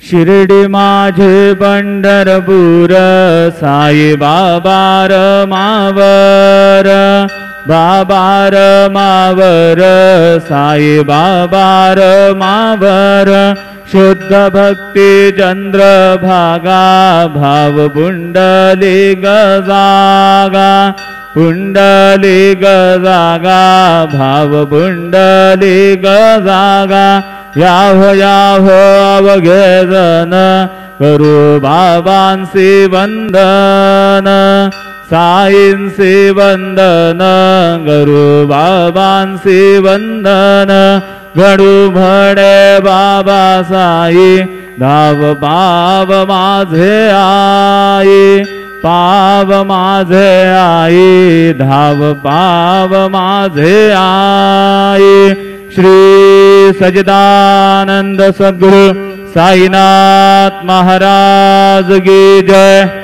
शिर्डी माझे पंढरपूर साई बाबा मावर बाबा मावर साई बाबा मावर शुद्ध भक्ती चंद्र भागा भाव पुंडली गजागा पुंडली गजागा भाव पुंडली गजागा याहो याहो अवघे जन करू बाबांसी वंदन साईंसी वंदन करू बाबांसी वंदन घडू म्हणे बाबा साई धाव पाव माझे आई पाव माझे आई धाव पाव माझे आई श्री सच्चिदानंद सद्गुरु साईनाथ महाराज की जय।